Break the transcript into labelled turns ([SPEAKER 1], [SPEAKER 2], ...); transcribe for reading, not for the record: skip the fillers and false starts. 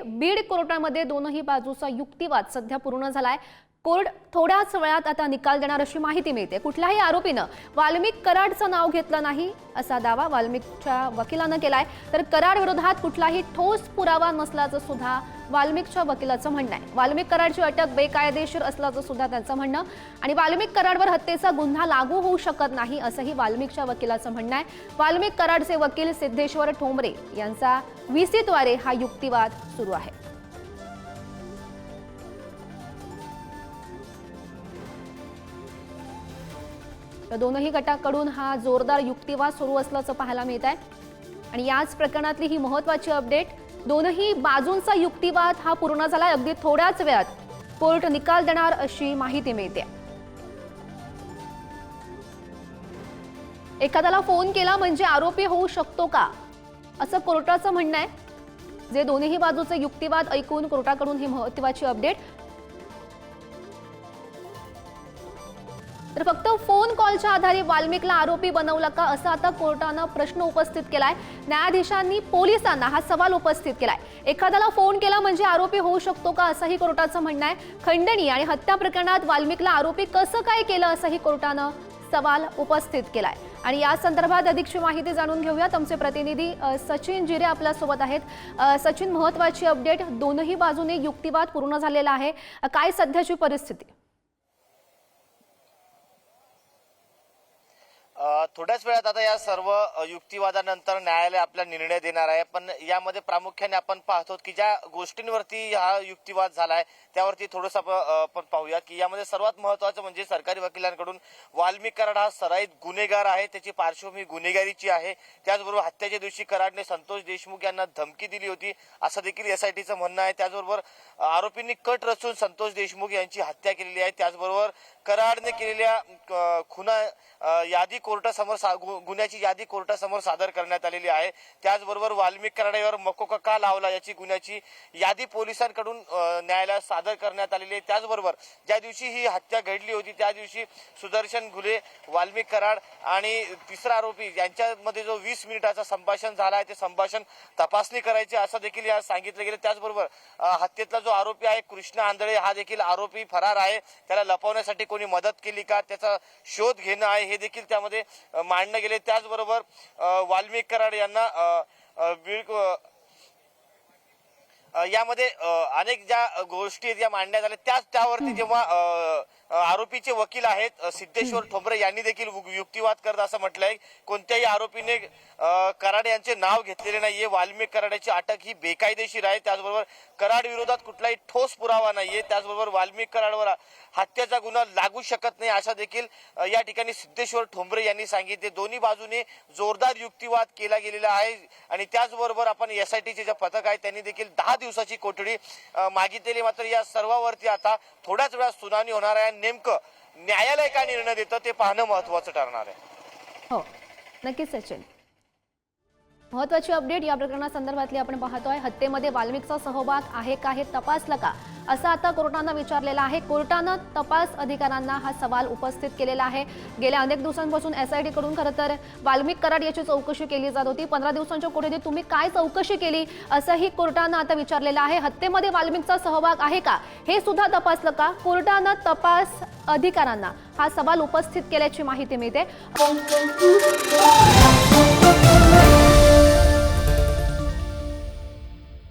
[SPEAKER 1] बीड कोर्टामध्ये दोनही बाजूचा युक्तिवाद सध्या पूर्ण झालाय। कोर्ट थोड्याच वेळात आता निकाल देणार अशी माहिती मिळते। कुठल्याही आरोपीनं वाल्मिक कराडचं नाव घेतलं नाही असा दावा वाल्मिकच्या वकिलानं केलाय, तर कराड विरोधात कुठलाही ठोस पुरावा नसल्याचं सुद्धा वाल्मिकच्या वकिलाचं म्हणणं आहे। वाल्मिक कराडची अटक बेकायदेशीर असल्याचं सुद्धा त्यांचं म्हणणं आणि वाल्मिक कराडवर हत्येचा गुन्हा लागू होऊ शकत नाही असंही वाल्मिकच्या वकिलाचं म्हणणं आहे। वाल्मिक कराडचे वकील सिद्धेश्वर ठोंबरे यांचा व्हीसीद्वारे हा युक्तिवाद सुरू आहे। तर दोनही गटाकडून हा जोरदार युक्तिवाद सुरू असल्याचं पाहायला मिळत आहे आणि याच प्रकरणातली ही महत्त्वाची अपडेट। दोनही बाजूंचा युक्तिवाद हा पूर्ण झालाय। अगदी थोड्याच वेळात कोर्ट निकाल देणार अशी माहिती मिळते। एखाद्याला फोन केला म्हणजे आरोपी होऊ शकतो का असं कोर्टाचं म्हणणं आहे। जे दोन्ही बाजूचे युक्तिवाद ऐकून कोर्टाकडून ही महत्त्वाची अपडेट। तर फक्त फोन कॉलच्या आधारे वाल्मिकला आरोपी बनवलं का असा आता कोर्टानं प्रश्न उपस्थित केलाय। न्यायाधीशांनी पोलिसांना हा सवाल उपस्थित केलाय। एखाद्याला फोन केला म्हणजे आरोपी होऊ शकतो का असंही कोर्टाचं म्हणणं आहे। खंडणी आणि हत्या प्रकरणात वाल्मिकला आरोपी कसं काय केलं असंही कोर्टानं सवाल उपस्थित केलाय आणि या संदर्भात अधिकची माहिती जाणून घेऊयात। आमचे प्रतिनिधी सचिन जिरे आपल्या सोबत आहेत। सचिन, महत्त्वाची अपडेट, दोनही बाजूने युक्तिवाद पूर्ण झालेला आहे, काय सध्याची परिस्थिती?
[SPEAKER 2] थोड्याच वेळात आता या सर्व युक्तिवादानंतर न्यायालय आपला निर्णय देणार आहे। पण यामध्ये प्रामुख्याने आपण पाहतो की ज्या गोष्टींवरती हा युक्तिवाद झालाय त्यावरती थोडंसं आपण पाहूया की यामध्ये सर्वात महत्त्वाचं म्हणजे सरकारी वकिलांकडून वाल्मिक कराड हा सराईत गुन्हेगार आहे, त्याची पार्श्वभूमी गुन्हेगारीची आहे। त्याचबरोबर हत्येच्या दिवशी कराडने संतोष देशमुख यांना धमकी दिली होती असं देखील एसआयटीचं म्हणणं आहे। त्याचबरोबर आरोपींनी कट रचून संतोष देशमुख यांची हत्या केलेली आहे। त्याचबरोबर कराडने केलेल्या खुना यादी कोर्टासमोर गुन्ह्याची यादी कोर्टासमोर सादर करण्यात आलेली आहे। त्याचबरोबर वाल्मिक कराडावर मकोका का लावला याची गुन्ह्याची यादी पोलिसांकडून न्यायालयात सादर करण्यात आलेली आहे। त्याचबरोबर ज्या दिवशी ही हत्या घडली होती त्या दिवशी सुदर्शन घुले, वाल्मिक कराड आणि तिसरा आरोपी यांच्यामध्ये जो 20 मिनिटाचा संभाषण झाला आहे ते संभाषण तपासणी करायची असं देखील या सांगितलं गेलं। त्याचबरोबर हत्येतला जो आरोपी आहे कृष्ण आंधळे हा देखील आरोपी फरार आहे, त्याला लपवण्यासाठी कोणी मदत केली का त्याचा शोध घेणं आहे हे देखील त्यामध्ये मांडण्यात गेले। त्याचबरोबर वाल्मिक कराड यांना यामध्ये अनेक ज्या गोष्टी या मांडण्यात आल्या त्यावरती जेव्हा आरोपीचे वकील आहेत सिद्धेश्वर ठोंबरे यांनी देखील युक्तिवाद करत असं म्हटलंय कोणत्याही आरोपीने कराड यांचे नाव घेतलेले नाहीये, वाल्मिक कराडाची अटक ही बेकायदेशीर आहे। त्याचबरोबर कराड विरोधात कुठलाही ठोस पुरावा नाहीये। त्याचबरोबर वाल्मिक कराडवर हत्येचा गुन्हा लागू शकत नाही अशा देखील या ठिकाणी सिद्धेश्वर ठोंबरे यांनी सांगितले। दोन्ही बाजूने जोरदार युक्तिवाद केला गेलेला आहे आणि त्याचबरोबर आपण एसआयटीचे जे पथक आहे त्यांनी देखील 10 दिवसाची कोठडी मागितलेली। मात्र या सर्वांवरती आता थोड्याच वेळात सुनावणी होणार आहे। नेमकं न्यायालय काय निर्णय देतं ते पाहणं महत्त्वाचं ठरणार आहे।
[SPEAKER 1] हो, नक्कीच सचिन, महत्त्वाची अपडेट या प्रकरणासंदर्भातली आपण पाहतोय। हत्येमध्ये वाल्मिकचा सहभाग आहे का हे तपासलं का असं आता कोर्टानं विचारलेलं आहे। कोर्टानं तपास अधिकाऱ्यांना हा सवाल उपस्थित केलेला आहे। गेल्या अनेक दिवसांपासून एसआयटी कडून खरं तर वाल्मिक कराड याची चौकशी केली जात होती। 15 दिवसांच्या कोठडीत तुम्ही काय चौकशी केली असंही कोर्टानं आता विचारलेलं आहे। हत्येमध्ये वाल्मिकचा सहभाग आहे का हे सुद्धा तपासलं का? कोर्टानं तपास अधिकाऱ्यांना हा सवाल उपस्थित केल्याची माहिती मिळते।